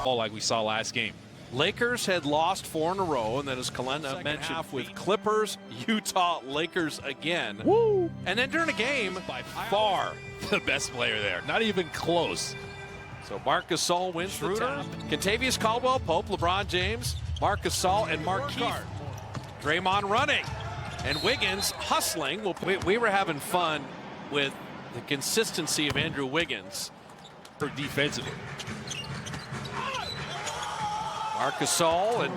All like we saw last game. Lakers had lost 4 in a row, and then as Kalenda mentioned, with Clippers, Utah, Lakers again. Woo! And then during a game, by far the best player there. Not even close. So Marc Gasol wins the top. Kentavious Caldwell-Pope, LeBron James, Marc Gasol, and Markieff. Draymond running. And Wiggins hustling. We were having fun with the consistency of Andrew Wiggins for defensively. Marc Gasol and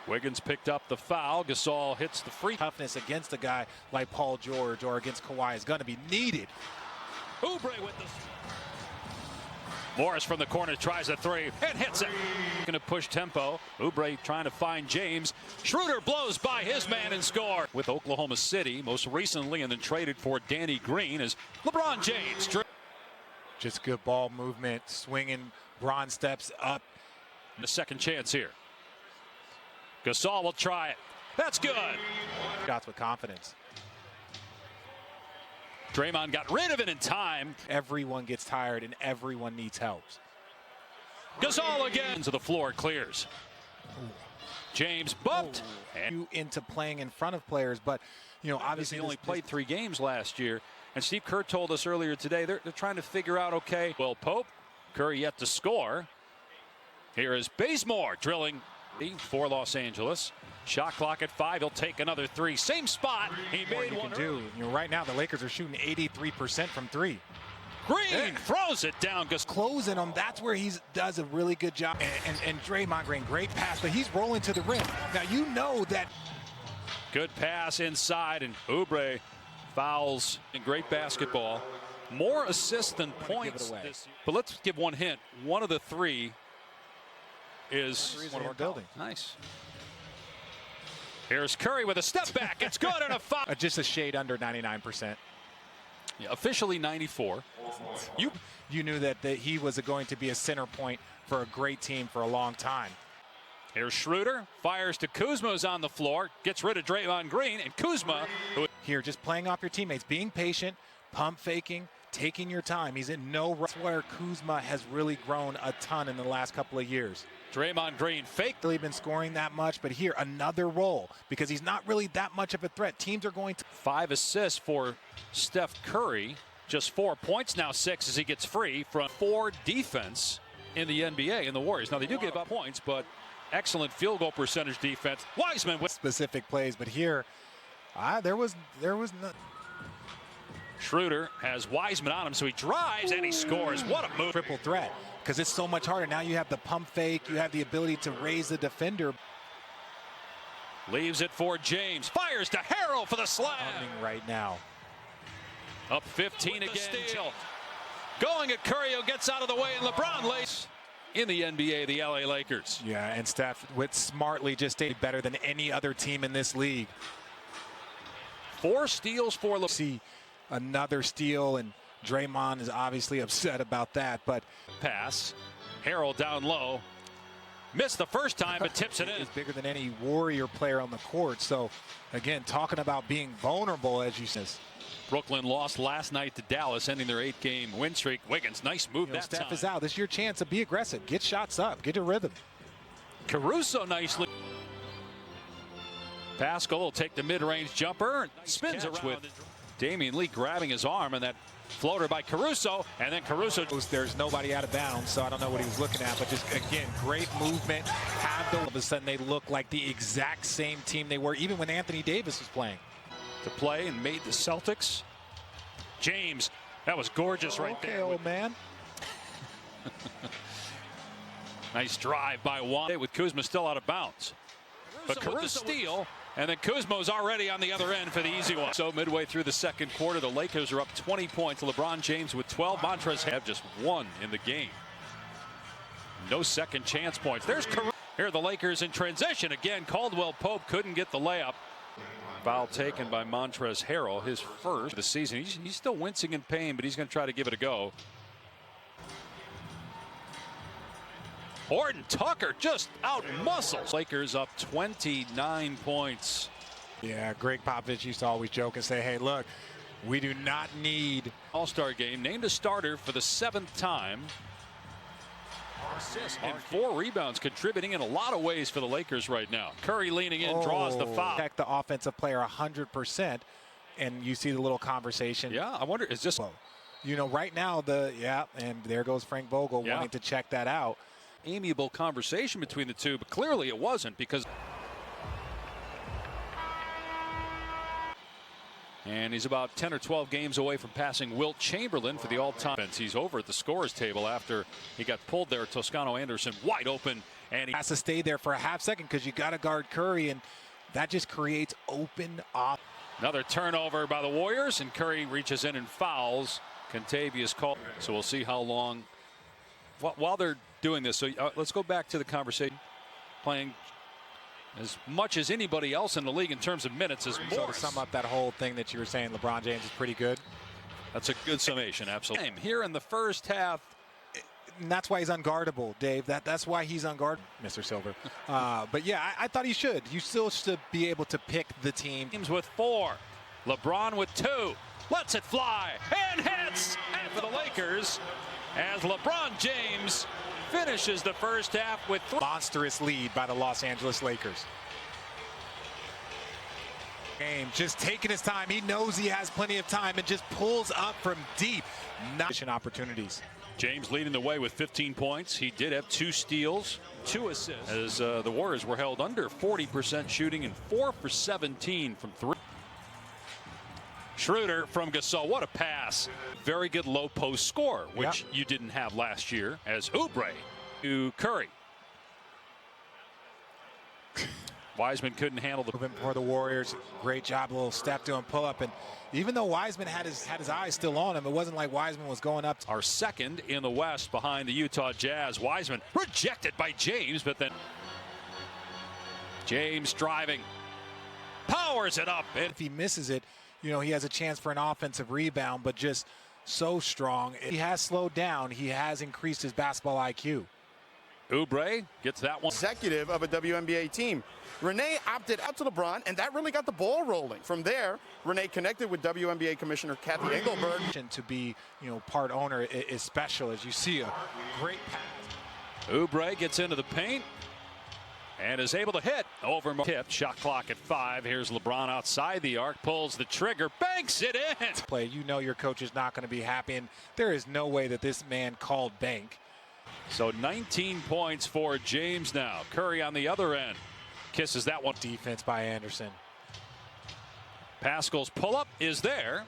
Wiggins picked up the foul. Gasol hits the free. Toughness against a guy like Paul George or against Kawhi is going to be needed. Oubre with this. Morris from the corner tries a three and hits it. Going to push tempo. Oubre trying to find James. Schroeder blows by his man and score. With Oklahoma City most recently, and then traded for Danny Green as LeBron James. Just good ball movement, swinging. Bron steps up. The second chance here. Gasol will try it. That's good. Shots with confidence. Draymond got rid of it in time. Everyone gets tired and everyone needs help. Gasol again to the floor, clears. James bumped. And into playing in front of players, but you know, obviously he only played 3 games last year. And Steve Kerr told us earlier today they're trying to figure out, okay, well, Pope, Curry yet to score. Here is Bazemore drilling for Los Angeles. Shot clock at 5. He'll take another 3. Same spot. He made one. You know, right now the Lakers are shooting 83% from 3. Green throws it down. Closing him. That's where he does a really good job. And Draymond Green, great pass, but he's rolling to the rim. Now you know that. Good pass inside, and Oubre fouls. And great basketball. More assists than points. But let's give one hint. One of the 3 is one of our building. Nice. Here's Curry with a step back. It's good and a foul. Just a shade under 99%. Yeah, officially 94. You knew that he was going to be a center point for a great team for a long time. Here's Schroeder, fires to Kuzma, who's on the floor, gets rid of Draymond Green, and Kuzma. Here, just playing off your teammates, being patient, pump faking, taking your time. He's in no rush. Where Kuzma has really grown a ton in the last couple of years. Draymond Green faked. Really been scoring that much, but here, another role, because he's not really that much of a threat. Teams are going to. 5 assists for Steph Curry. Just 4 points now, 6 as he gets free from 4 defense in the NBA in the Warriors. Now, they do give up points, but excellent field goal percentage defense. Wiseman with specific plays, but here, there was no. Schroeder has Wiseman on him, so he drives and he scores. What a move. Triple threat, because it's so much harder. Now you have the pump fake, you have the ability to raise the defender. Leaves it for James. Fires to Harrell for the slam. Right now. Up 15 again. Steal. Going at Curry, who gets out of the way, and LeBron lays in the NBA, the LA Lakers. Yeah, and Steph with smartly just stayed better than any other team in this league. 4 steals for LeBron. See another steal, and Draymond is obviously upset about that, but pass. Harrell down low. Missed the first time, but tips it in. He's bigger than any Warrior player on the court. So, again, talking about being vulnerable, as you said. Brooklyn lost last night to Dallas, ending their 8-game win streak. Wiggins, nice move that Steph time. is out. This is your chance to be aggressive. Get shots up. Get a rhythm. Caruso nicely. Pascal will take the mid-range jumper. Spins around with Damian Lee grabbing his arm, and that floater by Caruso, and then Caruso. There's nobody out of bounds, so I don't know what he was looking at, but just, again, great movement. All of a sudden, they look like the exact same team they were, even when Anthony Davis was playing. To play and made the Celtics. James, that was gorgeous right there. Old man. Nice drive by Juan with Kuzma still out of bounds. But Caruso steal, and then Kuzma's already on the other end for the easy one. So midway through the second quarter, the Lakers are up 20 points. LeBron James with 12. Montrezl have just 1 in the game. No second chance points. There's Caruso. Here the Lakers in transition again. Caldwell-Pope couldn't get the layup. Foul taken by Montrezl Harrell, his first of the season. He's still wincing in pain, but he's going to try to give it a go. Horton Tucker just out-muscles. Lakers up 29 points. Yeah, Greg Popovich used to always joke and say, hey, look, We do not need All-Star game, named a starter for the 7th time. And 4 rebounds, contributing in a lot of ways for the Lakers right now. Curry leaning in, draws the foul. Check the offensive player 100%, and you see the little conversation. Yeah, I wonder, is this... You know, right now, and there goes Frank Vogel wanting to check that out. Amiable conversation between the two, but clearly it wasn't because... And he's about 10 or 12 games away from passing Wilt Chamberlain for the all-time. He's over at the scorer's table after he got pulled there. Toscano Anderson wide open, and he has to stay there for a half second because you got to guard Curry, and that just creates open off. Another turnover by the Warriors, and Curry reaches in and fouls. Contavious call. So we'll see how long while they're doing this. So let's go back to the conversation. Playing as much as anybody else in the league in terms of minutes as So Morris. to sum up that whole thing that you were saying, LeBron James is pretty good. That's a good summation, absolutely. Here in the first half. And that's why he's unguardable, Dave. That's why he's unguardable, Mr. Silver. But yeah, I thought he should. You still should be able to pick the team. James with 4. LeBron with 2. Lets it fly and hits. And for the Lakers, as LeBron James finishes the first half with 3. Monstrous lead by the Los Angeles Lakers. Game just taking his time. He knows he has plenty of time and just pulls up from deep. Not opportunities. James leading the way with 15 points. He did have 2 steals, 2 assists, as the Warriors were held under 40% shooting and 4 for 17 from 3. Schroeder from Gasol, what a pass. Very good low post score, which you didn't have last year, as Oubre to Curry. Wiseman couldn't handle the movement for the Warriors. Great job, a little step to him, pull up, and even though Wiseman had his eyes still on him, it wasn't like Wiseman was going up. Our second in the West behind the Utah Jazz. Wiseman rejected by James, but then James driving, powers it up. If he misses it, you know, he has a chance for an offensive rebound, but just so strong. He has slowed down. He has increased his basketball IQ. Oubre gets that one. Executive of a WNBA team. Renee opted out to LeBron, and that really got the ball rolling. From there, Renee connected with WNBA Commissioner Kathy Engelberg. To be, you know, part owner is special, as you see a great pass. Oubre gets into the paint and is able to hit over. Tipped, shot clock at 5. Here's LeBron outside the arc, pulls the trigger, banks it in. Play, you know your coach is not going to be happy, and there is no way that this man called bank. So 19 points for James now. Curry on the other end. Kisses that one. Defense by Anderson. Pascal's pull-up is there.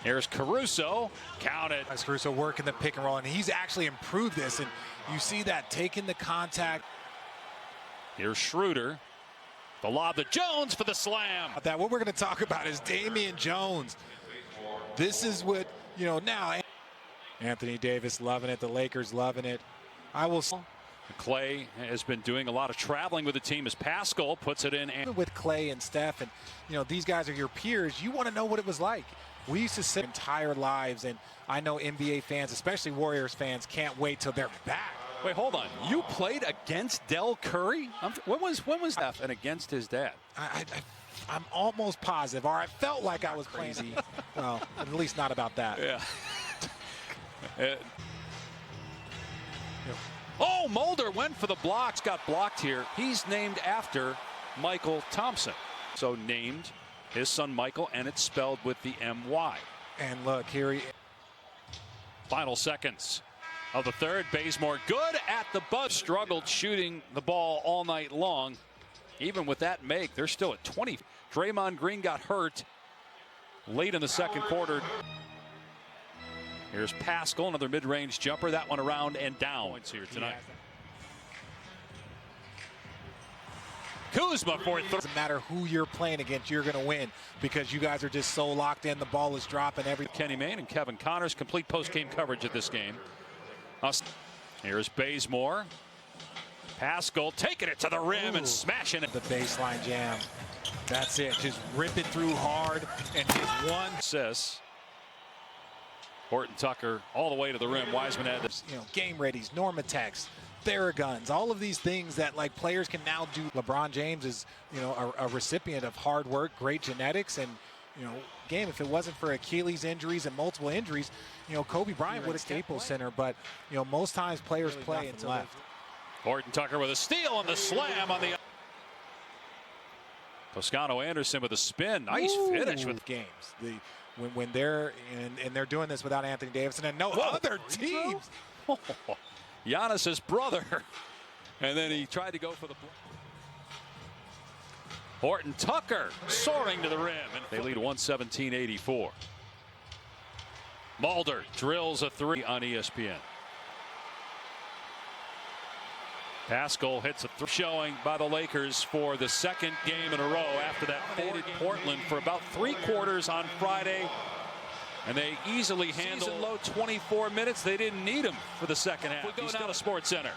Here's Caruso. Count it. Caruso working the pick and roll, and he's actually improved this, and you see that taking the contact. Here's Schroeder. The lob to Jones for the slam. That what we're going to talk about is Damian Jones. This is what, you know, now Anthony Davis loving it. The Lakers loving it. I will. Clay has been doing a lot of traveling with the team as Pascal puts it in. With Clay and Steph, and you know, these guys are your peers. You want to know what it was like. We used to sit entire lives, and I know NBA fans, especially Warriors fans, can't wait till they're back. Wait, hold on. You played against Del Curry? When was that? And against his dad? I'm almost positive, or I felt like I was crazy. Well, at least not about that. Yeah. Oh, Mulder went for the blocks, got blocked here. He's named after Michael Thompson. So named his son Michael, and it's spelled with the M-Y. And look, here he is. Final seconds of the third. Bazemore good at the buzz. Struggled shooting the ball all night long. Even with that make, they're still at 20. Draymond Green got hurt late in the second quarter. Here's Pascal, another mid-range jumper. That one around and down. Points here tonight. Kuzma for it. Doesn't matter who you're playing against, you're going to win because you guys are just so locked in. The ball is dropping every. Kenny Mayne and Kevin Connors complete post-game coverage of this game. Here's Bazemore. Pascal taking it to the rim and smashing it. The baseline jam. That's it. Just rip it through hard and hit one. Assists. Horton Tucker all the way to the rim. Wiseman had this. You know, game readies, Normatex, Theraguns, all of these things that like players can now do. LeBron James is, you know, a recipient of hard work, great genetics, and, you know, game, if it wasn't for Achilles injuries and multiple injuries, you know, Kobe Bryant would have Staples Center, but, you know, most times players really play until left. Horton Tucker with a steal on the slam on the Toscano Anderson with a spin. Nice finish with games. When they're and they're doing this without Anthony Davis and no other teams. Giannis's brother, and then he tried to go for the block. Horton Tucker soaring to the rim, and they lead 117-84. Mulder drills a three on ESPN. Pascal hits a three, showing by the Lakers for the second game in a row after that faded Portland for about 3 quarters on Friday. And they easily handled low 24 minutes. They didn't need him for the second half. We go now to Sports Center.